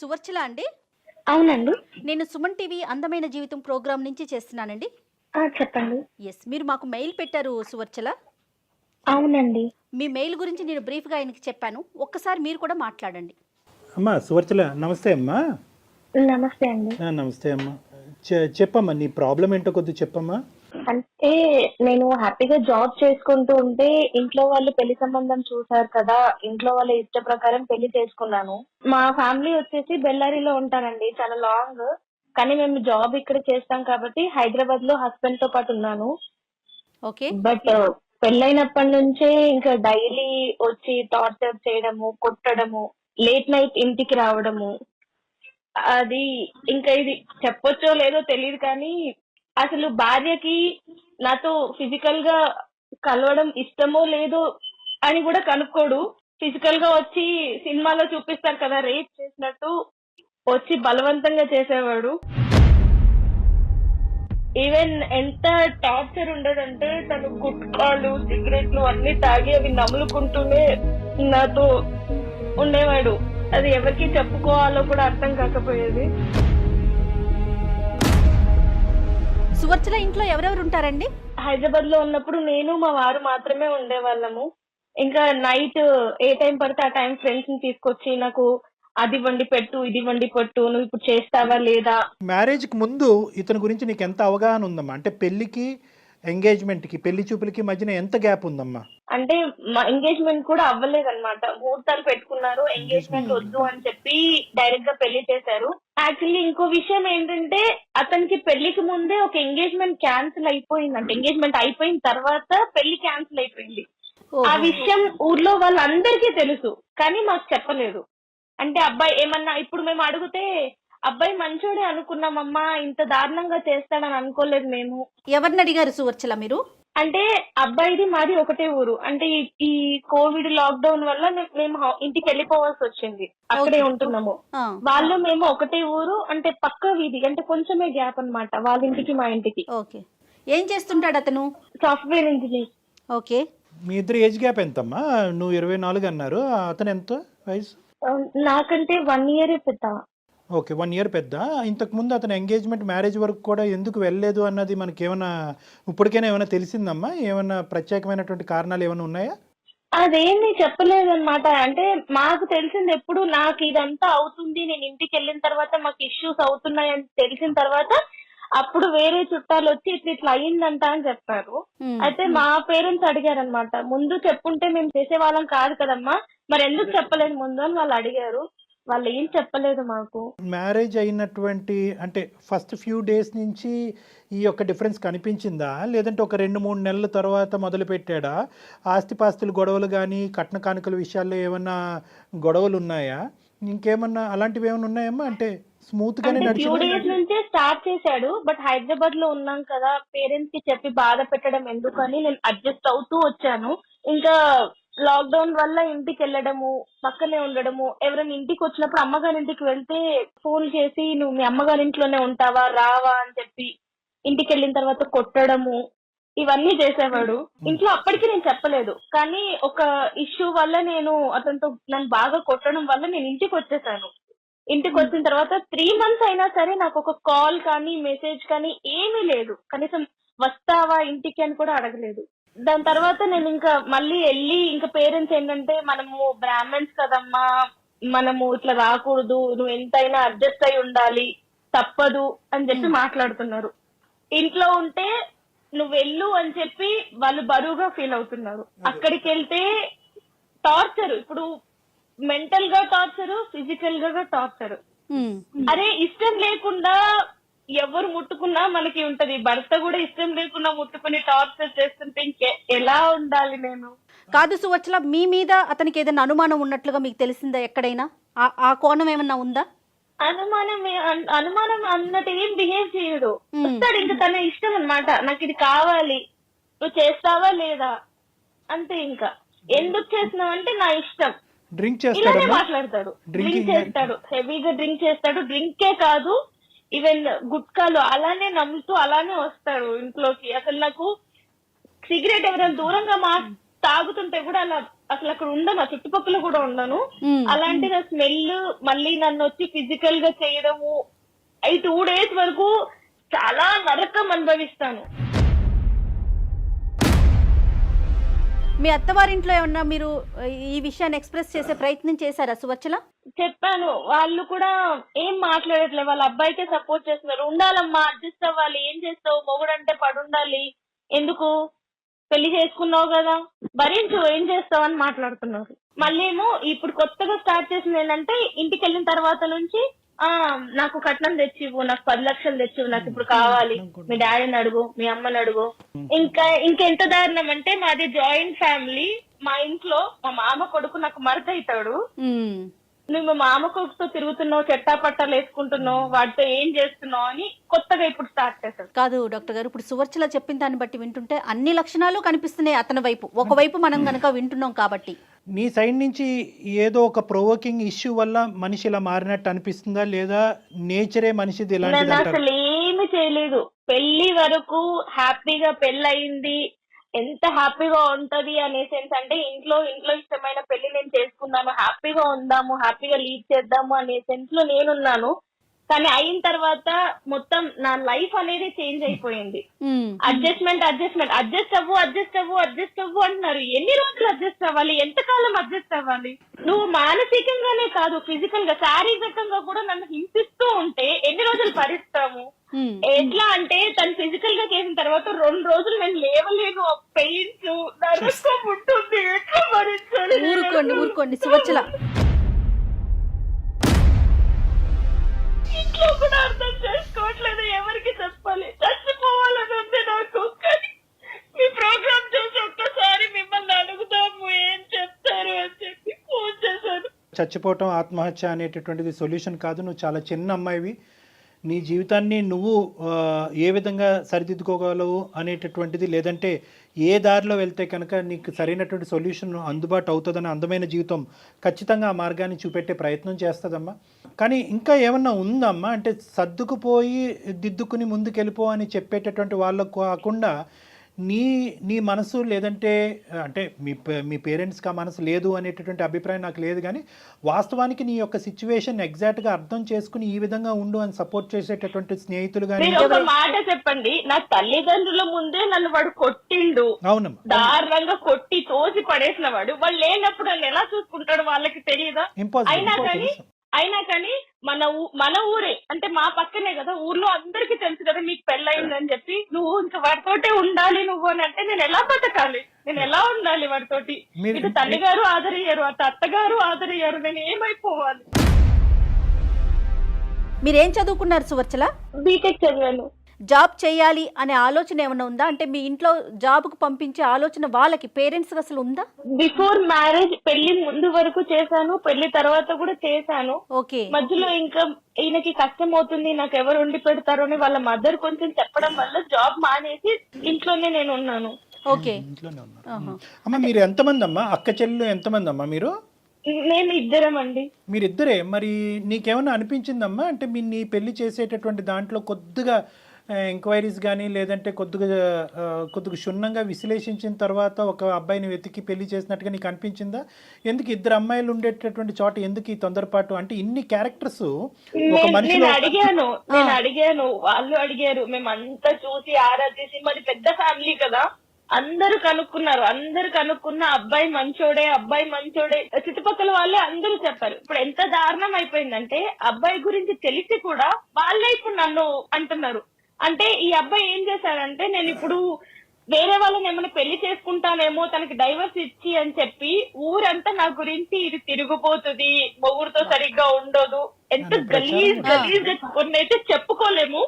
సువర్చల అండి. అవునండి. నేను సుమన్ టీవీ అందమైన జీవితం ప్రోగ్రామ్ నుంచి చేస్తున్నానండి. చెప్పండి. మీరు మాకు మెయిల్ పెట్టారు సువర్చల. అవునండి. మీ మెయిల్ గురించి నేను బ్రీఫ్గా ఆయనకి చెప్పాను. ఒక్కసారి మీరు కూడా మాట్లాడండి. అమ్మా సువర్చల, నమస్తే అమ్మా. నమస్తే అండి. నమస్తే అమ్మా. చెప్పమ్మా, నీ ప్రాబ్లం ఏంటో కొద్దిగా చెప్పమ్మా. అంటే నేను హ్యాపీగా జాబ్ చేసుకుంటూ ఉంటే ఇంట్లో వాళ్ళు పెళ్లి సంబంధం చూసారు కదా, ఇంట్లో వాళ్ళ ఇష్ట ప్రకారం పెళ్లి చేసుకున్నాను. మా ఫ్యామిలీ వచ్చేసి బెల్లారిలో ఉంటారండి, చాలా లాంగ్. కానీ మేము జాబ్ ఇక్కడ చేస్తాం కాబట్టి హైదరాబాద్ లో హస్బెండ్ తో పాటు ఉన్నాను. ఓకే. బట్ పెళ్ళైనప్పటి నుంచే ఇంకా డైలీ వచ్చి టార్చర్ చేయడము, కొట్టడము, లేట్ నైట్ ఇంటికి రావడము, అది ఇంకా ఇది చెప్పొచ్చో లేదో తెలియదు కానీ అసలు భార్యకి నాతో ఫిజికల్ గా కలవడం ఇష్టమో లేదో అని కూడా కనుక్కోడు. ఫిజికల్ గా వచ్చి సినిమాలో చూపిస్తారు కదా రేప్ చేసినట్టు, వచ్చి బలవంతంగా చేసేవాడు. ఈవెన్ ఎంత టార్చర్ ఉండదంటే తను గుట్కాలు, సిగరెట్లు అన్ని తాగి అవి నములుకుంటూనే నాతో ఉండేవాడు. అది ఎవరికి చెప్పుకోవాలో కూడా అర్థం కాకపోయేది. సువర్చల ఇంట్లో ఎవరెవరు ఉంటారండి? హైదరాబాద్ లో ఉన్నప్పుడు నేను మా వారు మాత్రమే ఉండేవాళ్ళము. ఇంకా నైట్ ఏ టైం పడితే ఆ టైం ఫ్రెండ్స్ ని తీసుకొచ్చి నాకు అది వండి పెట్టు, ఇది వండి పెట్టు, నువ్వు ఇప్పుడు చేస్తావా లేదా. మ్యారేజ్కి ముందు ఇతని గురించి నీకు ఎంత అవగాహన ఉందమ్మా? అంటే పెళ్లికి ఎంగేజ్మెంట్కి, పెళ్లి చూపులకి మధ్యన ఎంత గ్యాప్ ఉందమ్మా? అంటే మా ఎంగేజ్మెంట్ కూడా అవ్వలేదన్నమాట. ముహూర్తాలు పెట్టుకున్నారు, ఎంగేజ్మెంట్ వద్దు అని చెప్పి డైరెక్ట్ గా పెళ్లి చేశారు. యాక్చువల్లీ ఇంకో విషయం ఏంటంటే అతనికి పెళ్లికి ముందే ఒక ఎంగేజ్మెంట్ క్యాన్సిల్ అయిపోయిందంట. ఎంగేజ్మెంట్ అయిపోయిన తర్వాత పెళ్లి క్యాన్సిల్ అయిపోయింది. ఆ విషయం ఊర్లో వాళ్ళందరికీ తెలుసు కానీ మాకు చెప్పలేదు. అంటే అబ్బాయి ఏమన్నా ఇప్పుడు మేము అడిగితే అబ్బాయి మంచోడే అనుకున్నామమ్మా, ఇంత దారుణంగా చేస్తాడని అనుకోలేదు మేము. ఎవరిని అడిగారు సువర్చల మీరు? అంటే అబ్బాయిది మాది ఒకటే ఊరు. అంటే ఈ కోవిడ్ లాక్డౌన్ వల్ల మేము ఇంటికి వెళ్ళిపోవాల్సి వచ్చింది, అక్కడే ఉంటున్నాము. వాళ్ళు మేము ఒకటే ఊరు, అంటే పక్క వీధి, అంటే కొంచెమే గ్యాప్ అన్నమాట వాళ్ళ ఇంటికి మా ఇంటికి. ఓకే. ఏం చేస్తుంటాడు అతను? Software engineer. ఓకే. మీ ఇద్దరు ఏజ్ గ్యాప్ ఎంతమ్మా? నువ్వు 24 అన్నారు, అతను ఎంత వయసు? నాకంటే 1 year పెద్ద. ఓకే, 1 year పెద్ద. ఇంతకుముందు అతను ఎంగేజ్మెంట్, మ్యారేజ్ వరకు కూడా ఎందుకు వెళ్ళలేదు అన్నది మనకి ఏమైనా ఇప్పటికైనా ఏమైనా తెలిసిందమ్మా? ఏమైనా ప్రత్యేకమైనటువంటి కారణాలు ఏమైనా ఉన్నాయా? అదేమీ చెప్పలేదన్నమాట. అంటే మాకు తెలిసింది ఎప్పుడు నాకు ఇదంతా అవుతుంది, నేను ఇంటికి వెళ్ళిన తర్వాత మాకు ఇష్యూస్ అవుతున్నాయని తెలిసిన తర్వాత అప్పుడు వేరే చుట్టాలు వచ్చి ఇట్లా అయ్యిందంట అని చెప్పారు. అయితే మా పేరెంట్స్ అడిగారు అనమాట, ముందు చెప్పుంటే మేము చేసే వాళ్ళం కాదు కదమ్మా, మరి ఎందుకు చెప్పలేదు ముందు అని వాళ్ళు అడిగారు. వాళ్ళు ఏం చెప్పలేదు మాకు. మ్యారేజ్ అయినటువంటి అంటే ఫస్ట్ ఫ్యూ డేస్ నుంచి ఈ యొక్క డిఫరెన్స్ కనిపించిందా, లేదంటే ఒక 2-3 నెలల తర్వాత మొదలు పెట్టాడా? ఆస్తిపాస్తుల గొడవలు కానీ, కట్న కానుకల విషయాల్లో ఏమన్నా గొడవలు ఉన్నాయా? ఇంకేమన్నా అలాంటివి ఏమైనా ఉన్నాయమ్మా? అంటే స్మూత్ గానే ఫ్యూ నడిచిందా? డేస్ నుంచే స్టార్ట్ చేశాడు. బట్ హైదరాబాద్ లో ఉన్నాం కదా, పేరెంట్స్ కి చెప్పి బాధ పెట్టడం ఎందుకని నేను అడ్జస్ట్ అవుతూ వచ్చాను. ఇంకా లాక్డౌన్ వల్ల ఇంటికి వెళ్ళడము, పక్కనే ఉండడము, ఎవరైనా ఇంటికి వచ్చినప్పుడు అమ్మగారి ఇంటికి వెళ్తే ఫోన్ చేసి నువ్వు మీ అమ్మగారి ఇంట్లోనే ఉంటావా, రావా అని చెప్పి ఇంటికి వెళ్ళిన తర్వాత కొట్టడము, ఇవన్నీ చేసేవాడు. ఇంట్లో అప్పటికి నేను చెప్పలేదు కానీ ఒక ఇష్యూ వల్ల నేను అతనితో నన్ను బాగా కొట్టడం వల్ల నేను ఇంటికి వచ్చేసాను. ఇంటికి వచ్చిన తర్వాత 3 months అయినా సరే నాకు ఒక కాల్ కానీ మెసేజ్ కానీ ఏమీ లేదు. కనీసం వస్తావా ఇంటికి అని కూడా అడగలేదు. దాని తర్వాత నేను ఇంకా మళ్ళీ వెళ్ళి ఇంకా పేరెంట్స్ ఏంటంటే మనము బ్రాహ్మణ్స్ కదమ్మా, మనము ఇట్లా రాకూడదు, నువ్వు ఎంతైనా అడ్జస్ట్ అయి ఉండాలి, తప్పదు అని చెప్పి మాట్లాడుతున్నారు. ఇంట్లో ఉంటే నువ్వు వెళ్ళు అని చెప్పి వాళ్ళు బరువుగా ఫీల్ అవుతున్నారు. అక్కడికి వెళ్తే టార్చర్, ఇప్పుడు మెంటల్ గా టార్చర్, ఫిజికల్ గా టార్చర్. అరే ఇష్టం లేకుండా ఎవరు ముట్టుకున్నా మనకి ఉంటది, భర్త కూడా ఇష్టం లేకుండా ముట్టుకుని టార్చర్ చేస్తుంటే ఇంకే ఎలా ఉండాలి నేను? కాదు సువర్చల, మీ మీద అతనికి ఏదైనా అనుమానం ఉన్నట్లుగా మీకు తెలిసిందా ఎక్కడైనా? ఆ కోణం ఏమన్నా ఉందా? అనుమానం అన్నట్టు ఏం బిహేవ్ చేయడు. వస్తాడు ఇంకా తన ఇష్టం అన్నమాట, నాకు ఇది కావాలి, నువ్వు చేస్తావా లేదా అంతే. ఇంకా ఎందుకు చేస్తున్నావు అంటే నా ఇష్టం, డ్రింక్ ఇలానే చేస్తాడు, మాట్లాడతాడు. డ్రింక్ చేస్తాడు, హెవీగా డ్రింక్ చేస్తాడు. డ్రింకే కాదు, ఈవెన్ గుట్కాలు అలానే నమ్ముతూ అలానే వస్తాడు ఇంట్లోకి. అసలు నాకు సిగరెట్ ఎవరైనా దూరంగా తాగుతుంటే కూడా అలా అసలు అక్కడ ఉండను, ఆ చుట్టుపక్కల కూడా ఉండను. అలాంటిది ఆ స్మెల్ మళ్ళీ నన్ను వచ్చి ఫిజికల్ గా చేయడము, ఈ 2 days వరకు చాలా నరకం అనుభవిస్తాను. మీ అత్తవారింట్లో ఏమన్నా మీరు ఈ విషయాన్ని ఎక్స్ప్రెస్ చేసే ప్రయత్నం చేశారా సువర్చల? చెప్పాను, వాళ్ళు కూడా ఏం మాట్లాడట్లేదు, వాళ్ళ అబ్బాయికే సపోర్ట్ చేస్తున్నారు. ఉండాలమ్మా, అడ్జస్ట్ అవ్వాలి, ఏం చేస్తావు, మొగుడంటే పడుండాలి, ఎందుకు పెళ్లి చేసుకున్నావు కదా భరించు, ఏం చేస్తావు అని మాట్లాడుతున్నారు. మళ్ళీ ఏమో ఇప్పుడు కొత్తగా స్టార్ట్ చేసింది ఏంటంటే, ఇంటికి వెళ్ళిన తర్వాత నుంచి నాకు కట్నం తెచ్చివు, నాకు 10 లక్షలు తెచ్చివు, నాకు ఇప్పుడు కావాలి, మీ డాడీని అడుగు, మీ అమ్మని అడుగు. ఇంకెంత దారుణం అంటే, మాది జాయింట్ ఫ్యామిలీ. మా ఇంట్లో మా మామ కొడుకు నాకు మరత అవుతాడు. నువ్వు మా మామ కొడుకుతో తిరుగుతున్నావు, చెట్టా పట్టాలు వేసుకుంటున్నావు, వాటితో ఏం చేస్తున్నావు అని కొత్తగా ఇప్పుడు స్టార్ట్ చేశాడు. కాదు డాక్టర్ గారు, ఇప్పుడు సువర్చల చెప్పిన దాన్ని బట్టి వింటుంటే అన్ని లక్షణాలు కనిపిస్తున్నాయి అతని వైపు. ఒకవైపు మనం గనక వింటున్నాం కాబట్టి నీ సైడ్ నుంచి ఏదో ఒక ప్రొవోకింగ్ ఇష్యూ వల్ల మనిషి ఇలా మారినట్టు అనిపిస్తుందా, లేదా నేచరే మనిషిది ఇలాంటిది నేను అంటారా? అసలు ఏమి చేయలేదు. పెళ్లి వరకు హ్యాపీగా పెళ్ళయింది, ఎంత హ్యాపీగా ఉంటది అనే సెన్స్, అంటే ఇంట్లో ఇష్టమైన పెళ్లి నేను చేసుకున్నాను, హ్యాపీగా ఉందాము, హ్యాపీగా లీడ్ చేద్దాము అనే సెన్స్ లో నేనున్నాను. కానీ అయిన తర్వాత మొత్తం నా లైఫ్ అనేది చేంజ్ అయిపోయింది. అడ్జస్ట్ అవ్వు అంటున్నారు. ఎన్ని రోజులు అడ్జస్ట్ అవ్వాలి, ఎంతకాలం అడ్జస్ట్ అవ్వాలి? నువ్వు మానసికంగానే కాదు, ఫిజికల్ గా, శారీరకంగా కూడా నన్ను హింసిస్తూ ఉంటే ఎన్ని రోజులు భరిస్తాము? ఎట్లా అంటే, తను ఫిజికల్ గా చేసిన తర్వాత 2 రోజులు నేను లేవలేను, పెయిన్స్ నరకం ఉంటుంది, ఎట్లా భరించాలి? ఊరుకోండి సువర్చల. ఇంట్లో కూడా అర్థం చేసుకోవట్లేదు, ఎవరికి చెప్పాలి? చచ్చిపోవాలని ఉంది నాకు. కానీ మీ ప్రోగ్రామ్ చూసి ఒక్కసారి మిమ్మల్ని అడుగుతాము, ఏం చెప్తారు అని చెప్పి ఫోన్ చేశాను. చచ్చిపోవటం, ఆత్మహత్య అనేటటువంటిది సొల్యూషన్ కాదు. నువ్వు చాలా చిన్న అమ్మాయివి, నీ జీవితాన్ని నువ్వు ఏ విధంగా సరిదిద్దుకోగలవు అనేటటువంటిది, లేదంటే ఏ దారిలో వెళ్తే కనుక నీకు సరైనటువంటి సొల్యూషన్ అందుబాటు అవుతుందని అందమైన జీవితం ఖచ్చితంగా ఆ మార్గాన్ని చూపెట్టే ప్రయత్నం చేస్తుందమ్మా. కానీ ఇంకా ఏమన్నా ఉందమ్మా అంటే, సర్దుకుపోయి దిద్దుకుని ముందుకెళ్ళిపో అని చెప్పేటటువంటి వాళ్ళకు కాకుండా నీ మనసు, లేదంటే అంటే మీ పేరెంట్స్కి ఆ మనసు లేదు అనేటటువంటి అభిప్రాయం నాకు లేదు, కానీ వాస్తవానికి నీ యొక్క సిచ్యువేషన్ ఎగ్జాక్ట్గా అర్థం చేసుకుని ఈ విధంగా ఉండు అని సపోర్ట్ చేసేటటువంటి స్నేహితులు కానీ. ఒక మాట చెప్పండి, నా తల్లిదండ్రుల ముందే నన్ను వాడు కొట్టిండు. అవునమ్మా, దారుణంగా కొట్టి తోసి పడేసిన వాడు, వాళ్ళు లేనప్పుడు నన్ను ఎలా చూసుకుంటాడు వాళ్ళకి తెలియదా? అయినా కానీ మన ఊరే అంటే మా పక్కనే కదా, ఊర్లో అందరికి తెలుసు కదా మీకు పెళ్ళయిందని చెప్పి, నువ్వు ఇంకా వాడితోటే ఉండాలి నువ్వు అని అంటే నేను ఎలా బతకాలి? నేను ఎలా ఉండాలి వాడితోటి? ఇటు తల్లిగారు ఆదరయ్యారు, అటు అత్తగారు ఆదరయ్యారు, నేను ఏమైపోవాలి? మీరేం చదువుకున్నారు సువర్చల? బీటెక్ చదివాను. జాబ్ చేయాలి అనే ఆలోచన ఏమైనా ఉందా? అంటే మీ ఇంట్లో జాబ్కు పంపించే ఆలోచన వాళ్ళకి, పేరెంట్స్ అసలు ఉందా? బిఫోర్ మ్యారేజ్, పెళ్లి ముందు వరకు చేశాను, పెళ్లి తర్వాత కూడా చేశాను. ఓకే. మధ్యలో ఇంకా ఈయనకి కష్టం అవుతుంది, నాకు ఎవరు ఉండి పెడతారు అని వాళ్ళ మదర్ కొంచెం చెప్పడం వల్ల జాబ్ మానేసి ఇంట్లోనే నేను ఉన్నాను. ఓకే. ఇంట్లోనే ఉన్నారు. అమ్మ మీరు ఎంతమంది అమ్మా? అక్క చెల్లెలు ఎంతమంది అమ్మా మీరు? నేను ఇద్దరం అండి. మీరిద్దరే. మరి నీకేమైనా అనిపించిందమ్మా అంటే నీ పెళ్లి చేసేటటువంటి దాంట్లో కొద్దిగా ఎంక్వైరీస్ కానీ, లేదంటే కొద్దిగా క్షుణ్ణంగా విశ్లేషించిన తర్వాత ఒక అబ్బాయిని వెతికి పెళ్లి చేసినట్టుగా నీకు అనిపించిందా? ఎందుకు 2 అమ్మాయిలు ఉండేటటువంటి చోట ఎందుకు ఈ తొందరపాటు? అంటే ఇన్ని క్యారెక్టర్స్ ఒక మనిషిలో. నేను అడిగాను, వాళ్ళు అడిగారు, మేమంతా చూసి ఆరాధించి, మరి పెద్ద ఫ్యామిలీ కదా, అందరూ కనుక్కున్న అబ్బాయి మంచోడే, చుట్టుపక్కల వాళ్ళే అందరూ చెప్పారు. ఇప్పుడు ఎంత దారుణం అయిపోయిందంటే, అబ్బాయి గురించి తెలిసి కూడా వాళ్ళే ఇప్పుడు నన్ను అంటున్నారు. అంటే ఈ అబ్బాయి ఏం చేశారంటే, నేను ఇప్పుడు వేరే వాళ్ళని ఏమైనా పెళ్లి చేసుకుంటానేమో, తనకి డైవర్స్ ఇచ్చి అని చెప్పి ఊరంతా నా గురించి ఇది తిరిగిపోతుంది, మొగుడుతో సరిగ్గా ఉండదు, ఎంత గలీజ్ కొన్నైతే చెప్పుకోలేము,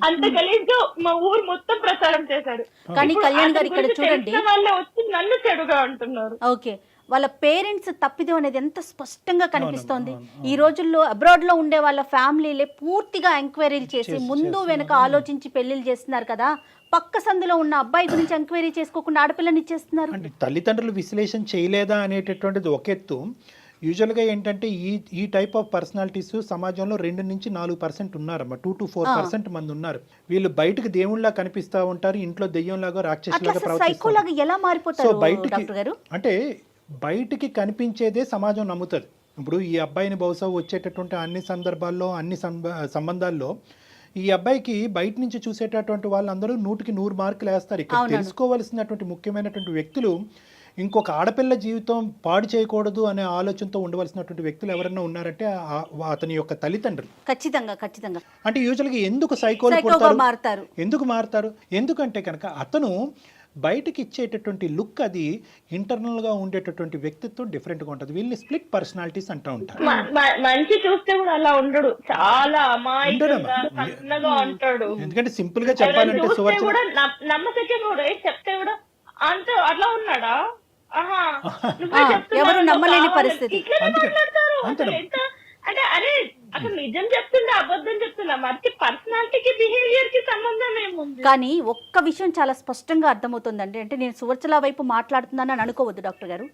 అంత గలీజ్ గా మా ఊరు మొత్తం ప్రచారం చేశారు. కానీ కళ్యాణ్ గారు ఇక్కడ చూడండి, వాళ్ళే వచ్చి నన్ను చెడుగా అంటున్నారు. ఓకే, వాళ్ళ పేరెంట్స్ తప్పిదం అనేది ఎంత స్పష్టంగా కనిపిస్తోంది. ఈ రోజుల్లో అబ్రాడ్ లో ఉండే వాళ్ళ ఫ్యామిలీలే పూర్తిగా ఎంక్వైరీలు చేసి ముందు వెనక ఆలోచించి పెళ్లిళ్ళు చేస్తున్నారు కదా. పక్క సందులో ఉన్న అబ్బాయి గురించి ఎంక్వైరీ చేసుకోకుండా ఆడపిల్లని ఇచ్చేస్తున్నారు. తల్లిదండ్రులు విశ్లేషణ చేయలేదా అనేటటువంటిది ఒక ఎత్తు. యూజువల్గా ఏంటంటే ఈ టైప్ ఆఫ్ పర్సనాలిటీస్ సమాజంలో 2-4% ఉన్నారమ్మా. 2-4% మంది ఉన్నారు. వీళ్ళు బయటకు దేవుళ్ళ కనిపిస్తూ ఉంటారు, ఇంట్లో దెయ్యంలాగా రాక్షసులాగా ప్రవర్తిస్తారు. సైకోలాగా ఎలా సో మారిపోతారు బయటికి డాక్టర్ గారు? అంటే బయటికి కనిపించేదే సమాజం నమ్ముతుంది. ఇప్పుడు ఈ అబ్బాయిని బహుశా వచ్చేటటువంటి అన్ని సందర్భాల్లో అన్ని సంబంధాల్లో ఈ అబ్బాయికి బయట నుంచి చూసేటటువంటి వాళ్ళందరూ 100కి 100 మార్కులు వేస్తారు. ఇక్కడ తెలుసుకోవాల్సినటువంటి ముఖ్యమైనటువంటి వ్యక్తులు ఇంకొక ఆడపిల్ల జీవితం పాడు చేయకూడదు అనే ఆలోచనతో ఉండవలసినటువంటి వ్యక్తులు ఎవరైనా ఉన్నారంటే అతని యొక్క తల్లిదండ్రులు. ఖచ్చితంగా. అంటే యూజువల్గా ఎందుకు సైకోలు మారుతారు? ఎందుకు మారుతారు? ఎందుకంటే కనుక అతను బయటకి ఇచ్చేటటువంటి లుక్ అది ఇంటర్నల్గా ఉండేటటువంటి వ్యక్తిత్వం డిఫరెంట్గా ఉంటుంది. వీళ్ళని స్ప్లిట్ పర్సనాలిటీస్ అంటూ ఉంటారు. మంచి చూస్తే కూడా అలా ఉండడు, చాలా అమాయకంగా సన్నగా ఉంటాడు. ఎందుకంటే సింపుల్ గా చెప్పాలంటే కూడా నమ్మకం కూడా చెప్తే కూడా అంత అట్లా ఉన్నాడా, ఎవరు నమ్మలేని పరిస్థితి. అంటే అరే అసలు నిజం చెప్తుండే అబద్ధం చెప్తున్నా, మరి పర్సనాలిటీకి బిహేవియర్ కి సంబంధం ఏముంది? కానీ ఒక్క విషయం చాలా స్పష్టంగా అర్థమవుతుందండి. అంటే నేను సువర్చల వైపు మాట్లాడుతున్నానని అనుకోవద్దు డాక్టర్ గారు.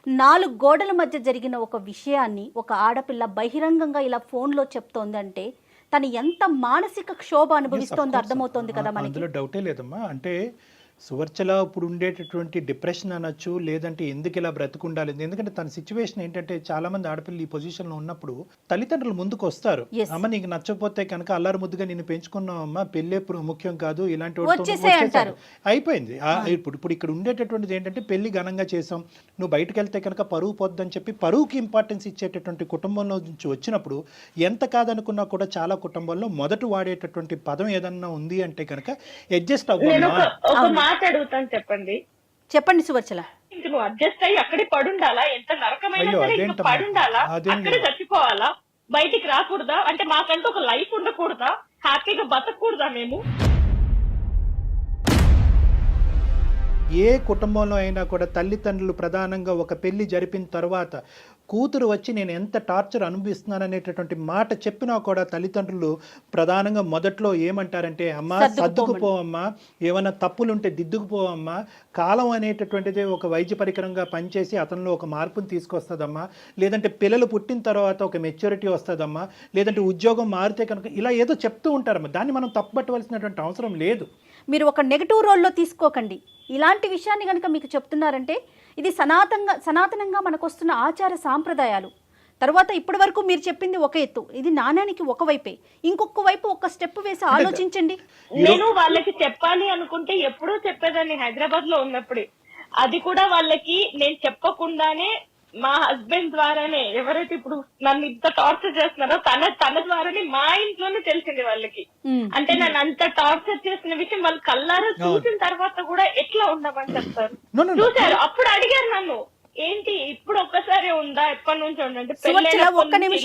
4 గోడల మధ్య జరిగిన ఒక విషయాన్ని ఒక ఆడపిల్ల బహిరంగంగా ఇలా ఫోన్లో చెప్తోందంటే తను ఎంత మానసిక క్షోభ అనుభవిస్తోందో అర్థమవుతోంది కదా మనకి. అందులో డౌటే లేదమ్మా. అంటే సువర్చల ఇప్పుడు ఉండేటటువంటి డిప్రెషన్ అనొచ్చు, లేదంటే ఎందుకు ఇలా బ్రతుకుండాలి. ఎందుకంటే తన సిచ్యువేషన్ ఏంటంటే చాలా మంది ఆడపిల్లలు ఈ పొజిషన్లో ఉన్నప్పుడు తల్లిదండ్రులు ముందుకు వస్తారు. అమ్మ నీకు నచ్చకపోతే కనుక అల్లారు ముద్దుగా నేను పెంచుకున్నావమ్మా, పెళ్ళే ముఖ్యం కాదు, ఇలాంటి అయిపోయింది. ఇప్పుడు ఇక్కడ ఉండేటటువంటిది ఏంటంటే పెళ్లి ఘనంగా చేసాం, నువ్వు బయటకు వెళ్తే కనుక పరువు పొద్దని చెప్పి పరువుకి ఇంపార్టెన్స్ ఇచ్చేటటువంటి కుటుంబంలో నుంచి వచ్చినప్పుడు ఎంత కాదనుకున్నా కూడా చాలా కుటుంబాల్లో మొదట వాడేటటువంటి పదం ఏదన్నా ఉంది అంటే కనుక అడ్జస్ట్ అవ్వాలి. అడుగుతాను, చెప్పండి సువర్చల. ఇంక నువ్వు అడ్జస్ట్ అయ్యి అక్కడే పడుండాలా? ఎంత నరకమైన సరే ఇంకా పడుండాలా? అక్కడే చచ్చిపోవాలా? బయటికి రాకూడదా? అంటే మాకంటూ ఒక లైఫ్ ఉండకూడదా? హ్యాపీగా బతకూడదా మేము? ఏ కుటుంబంలో అయినా కూడా తల్లిదండ్రులు ప్రధానంగా ఒక పెళ్లి జరిపిన తర్వాత కూతురు వచ్చి నేను ఎంత టార్చర్ అనుభవిస్తున్నాననేటటువంటి మాట చెప్పినా కూడా తల్లిదండ్రులు ప్రధానంగా మొదట్లో ఏమంటారంటే అమ్మా సర్దుకుపోవమ్మా, ఏమైనా తప్పులుంటే దిద్దుకుపోవమ్మా, కాలం అనేటటువంటిది ఒక వైద్య పరికరంగా పనిచేసి అతనిలో ఒక మార్పుని తీసుకొస్తుందమ్మా, లేదంటే పిల్లలు పుట్టిన తర్వాత ఒక మెచ్యూరిటీ వస్తుందమ్మా, లేదంటే ఉద్యోగం మారితే కనుక ఇలా ఏదో చెప్తూ ఉంటారమ్మా. దాన్ని మనం తప్పుపట్టవలసినటువంటి అవసరం లేదు. మీరు ఒక నెగటివ్ రోల్లో తీసుకోకండి. ఇలాంటి విషయాన్ని కనుక మీకు చెప్తున్నారంటే ఇది సనాతనంగా మనకు వస్తున్న ఆచార సాంప్రదాయాలు. తర్వాత ఇప్పటి వరకు మీరు చెప్పింది ఒక ఎత్తు, ఇది నాణ్యానికి ఒక వైపే, ఇంకొక వైపు ఒక స్టెప్ వేసి ఆలోచించండి. నేను వాళ్ళకి చెప్పాలి అనుకుంటే ఎప్పుడూ చెప్పేదాన్ని హైదరాబాద్ లో ఉన్నప్పుడే. అది కూడా వాళ్ళకి నేను చెప్పకుండానే మా హస్బెండ్ ద్వారానే, ఎవరైతే ఇప్పుడు నన్ను ఇంత టార్చర్ చేస్తున్నారో తన ద్వారానే మా ఇంట్లోనే తెలిసింది వాళ్ళకి. అంటే నన్ను అంత టార్చర్ చేసిన విషయం వాళ్ళు కళ్ళారా చూసిన తర్వాత కూడా ఎట్లా ఉండమని చెప్తారు. చూసారు, అప్పుడు అడిగారు నన్ను, ఏంటి ఇప్పుడు ఒక్కసారి ఉందా, ఎప్పటి నుంచి ఉండంటే పెళ్ళి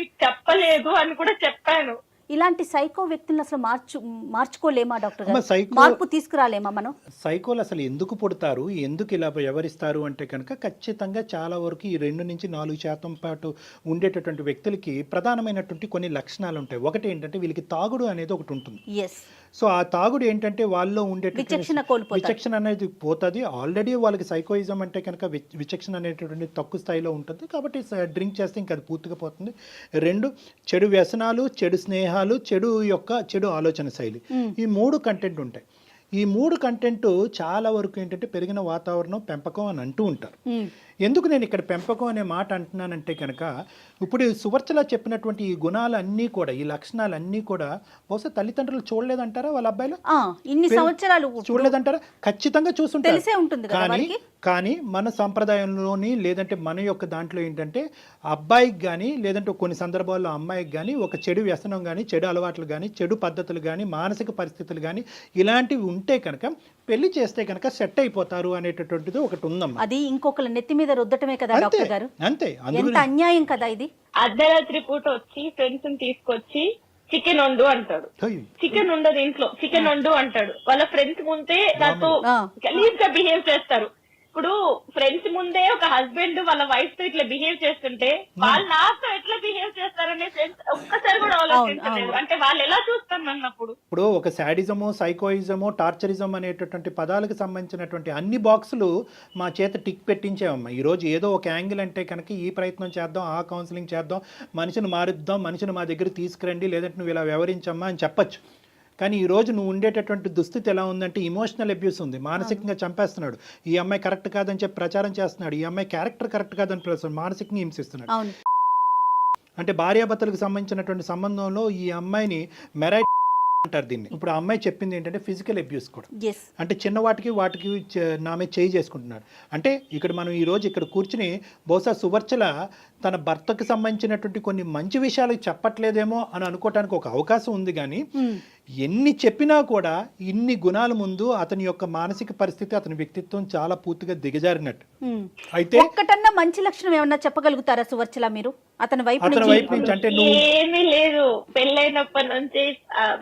మీకు చెప్పలేదు అని కూడా చెప్పాను. ఇలాంటి సైకో వ్యక్తులను అసలు మార్చుకోలేమా డాక్టర్ గారు? మార్పు తీసుకురాలేమా మనం? సైకోలు అసలు ఎందుకు పుడతారు, ఎందుకు ఇలా వ్యవహరిస్తారు అంటే కనుక ఖచ్చితంగా చాలా వరకు ఈ 2-4% పాటు ఉండేటటువంటి వ్యక్తులకి ప్రధానమైనటువంటి కొన్ని లక్షణాలు ఉంటాయి. ఒకటి ఏంటంటే వీళ్ళకి తాగుడు అనేది ఒకటి ఉంటుంది. సో ఆ తాగుడు ఏంటంటే వాళ్ళలో ఉండేటటువంటి విచక్షణ అనేది పోతుంది. ఆల్రెడీ వాళ్ళకి సైకోయిజం అంటే కనుక విచక్షణ అనేటటువంటి తక్కువ స్థాయిలో ఉంటుంది కాబట్టి డ్రింక్ చేస్తే ఇంకా అది పూర్తిగా పోతుంది. 2 చెడు వ్యసనాలు, చెడు స్నేహాలు, చెడు ఆలోచన శైలి, ఈ 3 కంటెంట్ ఉంటాయి. ఈ 3 కంటెంట్ చాలా వరకు ఏంటంటే పెరిగిన వాతావరణం, పెంపకం అని అంటూ ఉంటారు. ఎందుకు నేను ఇక్కడ పెంపకం అనే మాట అంటున్నానంటే కనుక ఇప్పుడు సువర్చల చెప్పినటువంటి ఈ గుణాలన్నీ కూడా, ఈ లక్షణాలన్నీ కూడా బహుశా తల్లిదండ్రులు చూడలేదంటారా? వాళ్ళ అబ్బాయిలు ఇన్ని సంవత్సరాలు చూడలేదంటారా? ఖచ్చితంగా చూస్తుంటారు. కానీ మన సంప్రదాయంలోని లేదంటే మన యొక్క దాంట్లో ఏంటంటే అబ్బాయికి కానీ లేదంటే కొన్ని సందర్భాల్లో అమ్మాయికి కానీ ఒక చెడు వ్యసనం కానీ, చెడు అలవాట్లు కానీ, చెడు పద్ధతులు కానీ, మానసిక పరిస్థితులు కానీ ఇలాంటివి ఉంటే కనుక పెళ్లి చేస్తే కనుక సెట్ అయిపోతారు అనేటటువంటిది ఒకటి ఉందమ్మా. అది ఇంకొకరు నెత్తి మీద రుద్దటమే కదా డాక్టర్ గారు? అంతే. ఎంత అన్యాయం కదా ఇది. అర్ధరాత్రి పూట వచ్చి ఫ్రెండ్స్ తీసుకొచ్చి చికెన్ వండు అంటాడు. చికెన్ ఉండదు ఇంట్లో, చికెన్ వండు అంటాడు. వాళ్ళ ఫ్రెండ్స్ ముందే నాతో గలీజ్ గా బిహేవ్ చేస్తారు. ఇప్పుడు ఫ్రెండ్స్ ముందే ఒక హస్బెండ్ వాళ్ళ వైఫ్ తో ఇట్లా బిహేవ్ చేస్తుంటే వాళ్ళు నాతో ఎట్లా బిహేవ్ చేస్తారనే సెన్స్ ఒక్కసారి కూడా ఆలోచించలేదు. అంటే వాళ్ళు ఎలా చూస్తారు అన్నప్పుడు. ఇప్పుడు ఒక శాడిజము, సైకోయిజము, టార్చరిజం అనేటటువంటి పదాలకు సంబంధించినటువంటి అన్ని బాక్సులు మా చేత టిక్ పెట్టించామమ్మా. ఈరోజు ఏదో ఒక యాంగిల్ అంటే కనుక ఈ ప్రయత్నం చేద్దాం, ఆ కౌన్సిలింగ్ చేద్దాం, మనిషిని మారుద్దాం, మనిషిని మా దగ్గర తీసుకురండి, లేదంటే నువ్వు ఇలా వ్యవహరించమ్మా అని చెప్పచ్చు. కానీ ఈరోజు నువ్వు ఉండేటటువంటి దుస్థితి ఎలా ఉందంటే ఇమోషనల్ అబ్యూస్ ఉంది, మానసికంగా చంపేస్తున్నాడు, ఈ అమ్మాయి కరెక్ట్ కాదని చెప్పి ప్రచారం చేస్తున్నాడు, ఈ అమ్మాయి క్యారెక్టర్ కరెక్ట్ కాదని ప్రచారం, మానసికంగా హింసిస్తున్నాడు. అంటే భార్యాభర్తలకు సంబంధించినటువంటి సంబంధంలో ఈ అమ్మాయిని మెరై అంటారు దీన్ని. ఇప్పుడు ఆ అమ్మాయి చెప్పింది ఏంటంటే ఫిజికల్ అబ్యూస్ కూడా, అంటే చిన్న వాటికి నామే చేయి చేసుకుంటున్నాడు. అంటే ఇక్కడ మనం ఈరోజు ఇక్కడ కూర్చుని బహుశా సువర్చల తన భర్తకు సంబంధించినటువంటి కొన్ని మంచి విషయాలు చెప్పట్లేదేమో అని అనుకోవటానికి ఒక అవకాశం ఉంది. కానీ ఎన్ని చెప్పినా కూడా ఇన్ని గుణాల ముందు అతని యొక్క మానసిక పరిస్థితి, అతని వ్యక్తిత్వం చాలా పూర్తిగా దిగజారినట్టు. అయితే ఒక్కటన్నా మంచి లక్షణం ఏమన్నా చెప్పగలుగుతారా సువర్చల మీరు అతని వైపు నుంచి? అంటే ఏమీ లేదు. పెళ్ళైనప్పటి నుంచి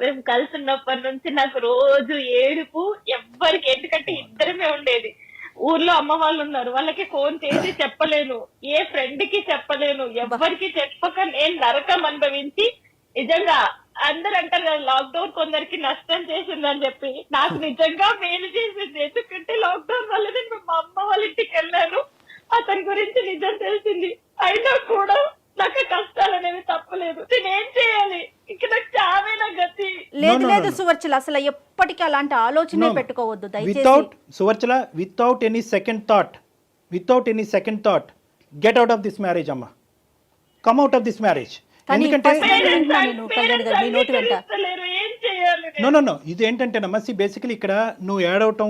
మేము కలిసి ఉన్నప్పటి నుంచి నాకు రోజు ఏడుపు, ఎవ్వరికి, ఎందుకంటే ఇద్దరమే ఉండేది. ఊర్లో అమ్మ వాళ్ళు ఉన్నారు, వాళ్ళకి ఫోన్ చేసి చెప్పలేను, ఏ ఫ్రెండ్ కి చెప్పలేను, ఎవ్వరికి చెప్పక నేను నరకం అనుభవించి, నిజంగా అందరు అంటారు కదా లాక్డౌన్ కొందరికి నష్టం చేసిందని చెప్పి, నాకు నిజంగా మేలు చేసింది. ఎందుకంటే లాక్డౌన్ వల్ల నేను మా అమ్మ వాళ్ళ ఇంటికి వెళ్ళాను, అతని గురించి నిజం తెలిసింది. అయినా కూడా నాకు కష్టాలు అనేవి తప్పలేదు. నేనేం చేయాలి? ఇక్కడ చావేనా గతి? లేదు సువర్చల, అసలు ఎప్పటికీ అలాంటి ఆలోచనే పెట్టుకోవద్దు దయచేసి. Suvarchala, without any second thought get out of this marriage అమ్మా, come out of this marriage. ఎందుకంటే నో ఇదేంటంటేనమ్మా, బేసికలీ ఇక్కడ నువ్వు ఏడవటం,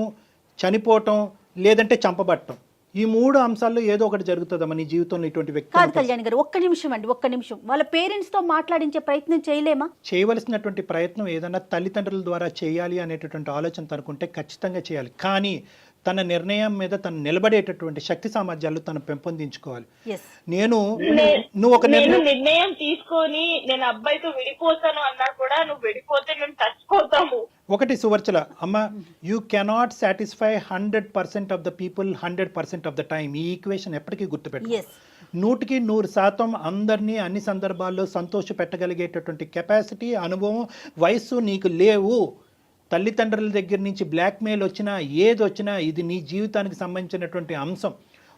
చనిపోవటం, లేదంటే చంపబట్టం, ఈ మూడు అంశాల్లో ఏదో ఒకటి జరుగుతుందమ్మా నీ జీవితంలో. ఇటువంటి వ్యక్తి కాదు కళ్యాణ్ గారు, ఒక్క నిమిషం వాళ్ళ పేరెంట్స్ తో మాట్లాడించే ప్రయత్నం చేయలేమా? చేయవలసినటువంటి ప్రయత్నం ఏదైనా తల్లిదండ్రుల ద్వారా చేయాలి అనేటటువంటి ఆలోచన తనుకుంటే ఖచ్చితంగా చేయాలి. కానీ తన నిర్ణయం మీద తను నిలబడేటటువంటి శక్తి సామర్థ్యాలు తను పెంపొందించుకోవాలి. నువ్వు ఒక నిర్ణయం తీసుకొని నేను అబ్బాయితో విడిపోతాను అన్నా కూడా, నువ్వు విడిపోతే మేము చచ్చిపోతాము. ఒకటి సువర్చల అమ్మ, you cannot satisfy 100% of the people 100% of the time. ఈ ఈక్వేషన్ ఎప్పటికీ గుర్తుపెట్టు. 100% అందరినీ అన్ని సందర్భాల్లో సంతోష పెట్టగలిగేటటువంటి కెపాసిటీ, అనుభవం, వయస్సు నీకు లేవు. తల్లిదండ్రుల దగ్గర నుంచి బ్లాక్మెయిల్ వచ్చినా, ఏది వచ్చినా, ఇది నీ జీవితానికి సంబంధించినటువంటి అంశం.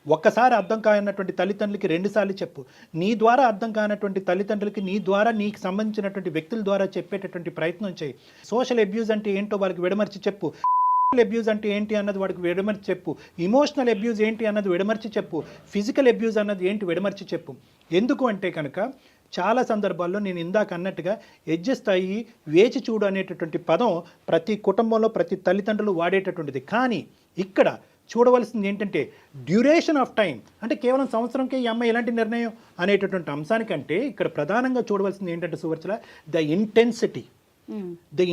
ఒక్కసారి అర్థం కానటువంటి తల్లిదండ్రులకి 2 సార్లు చెప్పు. నీ ద్వారా అర్థం కానటువంటి తల్లిదండ్రులకి నీ ద్వారా నీకు సంబంధించినటువంటి వ్యక్తుల ద్వారా చెప్పేటటువంటి ప్రయత్నం చేయి. సోషల్ అబ్యూజ్ అంటే ఏంటో వాళ్ళకి విడమర్చి చెప్పు. అబ్యూజ్ అంటే ఏంటి అన్నది వాడికి విడమర్చి చెప్పు. ఇమోషనల్ అబ్యూజ్ ఏంటి అన్నది విడమర్చి చెప్పు. ఫిజికల్ అబ్యూజ్ అన్నది ఏంటి విడమర్చి చెప్పు. ఎందుకు అంటే కనుక చాలా సందర్భాల్లో నేను ఇందాక అన్నట్టుగా అడ్జస్ట్ అయ్యి వేచి చూడు అనేటటువంటి పదం ప్రతి కుటుంబంలో ప్రతి తల్లిదండ్రులు వాడేటటువంటిది. కానీ ఇక్కడ చూడవలసింది ఏంటంటే డ్యూరేషన్ ఆఫ్ టైం. అంటే కేవలం సంవత్సరంకే ఈ అమ్మాయి ఎలాంటి నిర్ణయం అనేటటువంటి అంశానికంటే ఇక్కడ ప్రధానంగా చూడవలసింది ఏంటంటే Suvarchala, the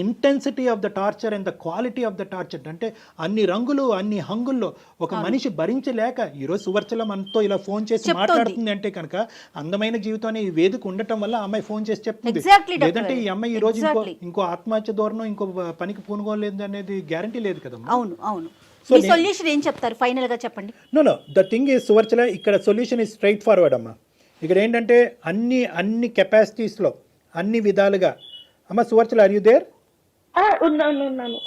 intensity of the torture and the quality of the torture. అంటే అన్ని రంగులు, అన్ని హంగుల్లో ఒక మనిషి భరించలేక ఈరోజు సువర్చల మనతో ఇలా ఫోన్ చేసి మాట్లాడుతుంది అంటే కనుక అందమైన జీవితాన్ని ఈ వేదిక ఉండటం వల్ల అమ్మాయి ఫోన్ చేసి చెప్తుంది. లేదంటే ఈ అమ్మాయి ఈ రోజు ఇంకో ఆత్మహత్య ధోరణం, ఇంకో పనికి పూనుకోలేదు అనేది గ్యారంటీ లేదు కదా. అవును. మీ సొల్యూషన్ ఏం చెప్తారు ఫైనల్ గా చెప్పండి. Know the thing is Suvarchala, ఇక్కడ సొల్యూషన్ ఈజ్ స్ట్రైట్ ఫార్వర్డ్ అమ్మా. ఇక్కడ ఏంటంటే అన్ని కెపాసిటీస్లో అన్ని విధాలుగా అమ్మ Suvarchala, are you there?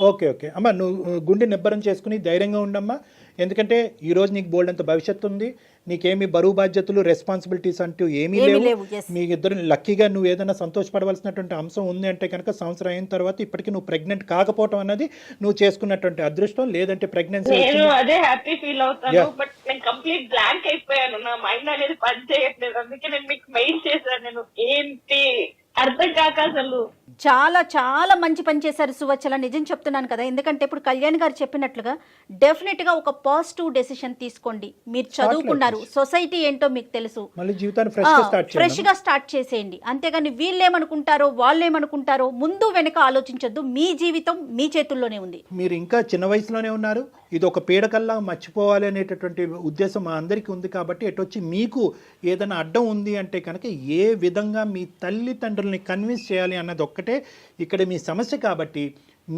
Okay అమ్మ, నువ్వు గుండె నిబ్బరం చేసుకుని ధైర్యంగా ఉండమ్మా. ఎందుకంటే ఈ రోజు నీకు బోల్డ్ అంత భవిష్యత్తు ఉంది, నీకేమి బరువు బాధ్యతలు, రెస్పాన్సిబిలిటీస్ అంటూ ఏమీ లేవు. మీ ఇద్దరు లక్కీగా నువ్వు ఏదైనా సంతోషపడవలసినటువంటి అంశం ఉంది అంటే కనుక సంవత్సరం అయిన తర్వాత ఇప్పటికీ నువ్వు ప్రెగ్నెంట్ కాకపోవడం అన్నది నువ్వు చేసుకున్నటువంటి అదృష్టం. లేదంటే ప్రెగ్నెన్సీ అదే హ్యాపీ ఫీల్ అవుతాను, బట్ నేను కంప్లీట్ బ్లాంక్ అయిపోయాను. నా మైండ్ అనేది పని చేయట్లేదు. అందుకే నేను మీకు మెయిల్ చేశాను. నేను ఏంటి అర్థం కాక అసలు చాలా చాలా మంచి పని చేశారు సువచ్చల, నిజం చెప్తున్నాను కదా. ఎందుకంటే ఇప్పుడు కళ్యాణ్ గారు చెప్పినట్లుగా డెఫినెట్ గా ఒక పాజిటివ్ డెసిషన్ తీసుకోండి. మీరు చదువుకున్నారు, సొసైటీ ఏంటో మీకు తెలుసు, ఫ్రెష్ గా స్టార్ట్ చేసేయండి. అంతేగాని వీళ్ళేమనుకుంటారో వాళ్ళేమనుకుంటారో ముందు వెనక ఆలోచించొద్దు. మీ జీవితం మీ చేతుల్లోనే ఉంది. మీరు ఇంకా చిన్న వయసులోనే ఉన్నారు. ఇది ఒక పీడకల్లా మర్చిపోవాలి అనేటటువంటి ఉద్దేశం మా అందరికీ ఉంది. కాబట్టి ఎటొచ్చి మీకు ఏదైనా అడ్డం ఉంది అంటే కనుక ఏ విధంగా మీ తల్లిదండ్రుల్ని కన్విన్స్ చేయాలి అన్నది ఒక్కటే ఇక్కడ మీ సమస్య. కాబట్టి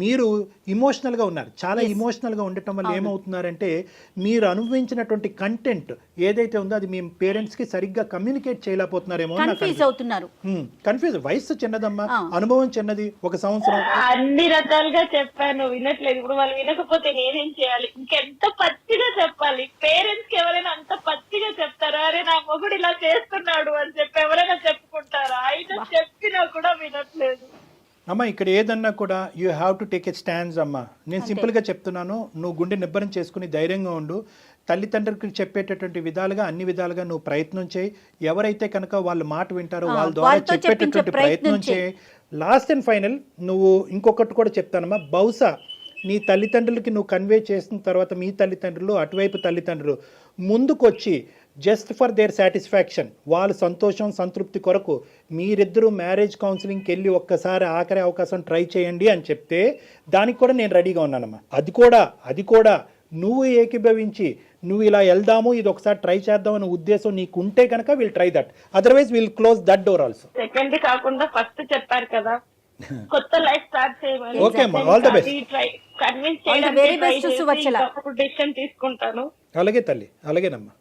మీరు ఇమోషనల్గా ఉన్నారు. చాలా ఇమోషనల్గా ఉండటం వల్ల ఏమవుతున్నారంటే మీరు అనుభవించినటువంటి కంటెంట్ ఏదైతే ఉందో అది మీ పేరెంట్స్కి సరిగ్గా కమ్యూనికేట్ చేయలేకపోతున్నారేమో. కన్ఫ్యూజ్ అవుతున్నారు. కన్ఫ్యూజ్. వయసు చిన్నదమ్మా, అనుభవం చిన్నది, 1 సంవత్సరం. అన్ని రకాలుగా చెప్పాను, వినట్లేదు. ఇప్పుడు వాళ్ళు వినకపోతే నేనేం చేయాలి? ఇంకెంత పచ్చిగా చెప్పాలి? పేరెంట్స్ కి ఎవరైనా అంత పచ్చిగా చెప్తారా? అరే నా మొగుడు ఇలా చేస్తున్నాడు అని చెప్పి ఎవరైనా చెప్పుకుంటారా? అయినా చెప్పినా కూడా వినట్లేదు. అమ్మ ఇక్కడ ఏదన్నా కూడా you have to take a stands అమ్మా. నేను సింపుల్గా చెప్తున్నాను, నువ్వు గుండె నిబ్బరం చేసుకుని ధైర్యంగా ఉండు. తల్లిదండ్రులకు చెప్పేటటువంటి విధాలుగా అన్ని విధాలుగా నువ్వు ప్రయత్నం చేయి. ఎవరైతే కనుక వాళ్ళ మాట వింటారో వాళ్ళ ద్వారా చెప్పేటటువంటి ప్రయత్నం చేయి. లాస్ట్ అండ్ ఫైనల్ నువ్వు ఇంకొకటి కూడా చెప్తానమ్మా, బహుశా నీ తల్లిదండ్రులకి నువ్వు కన్వే చేసిన తర్వాత మీ తల్లిదండ్రులు అటువైపు తల్లిదండ్రులు ముందుకొచ్చి జస్ట్ ఫర్ దేర్ సాటిస్ఫాక్షన్, వాళ్ళ సంతోషం సంతృప్తి కొరకు మీరిద్దరూ మ్యారేజ్ కౌన్సిలింగ్కి వెళ్ళి ఒక్కసారి ఆఖరి అవకాశం ట్రై చేయండి అని చెప్తే దానికి కూడా నేను రెడీగా ఉన్నానమ్మా. అది కూడా నువ్వు ఏకీభవించి నువ్వు ఇలా వెళ్దాము, ఇది ఒకసారి ట్రై చేద్దాం అనే ఉద్దేశం నీకు ఉంటే కనుక will try that, otherwise will close that door also. Second కాకుండా ఫస్ట్ చెప్పారు కదా కొత్త లైఫ్ స్టార్ట్ చేయమని. ఓకే అమ్మా, all the best. Convince very best Suvatsala. Decision తీసుకుంటాను. అలాగే తల్లి, అలాగేనమ్మా.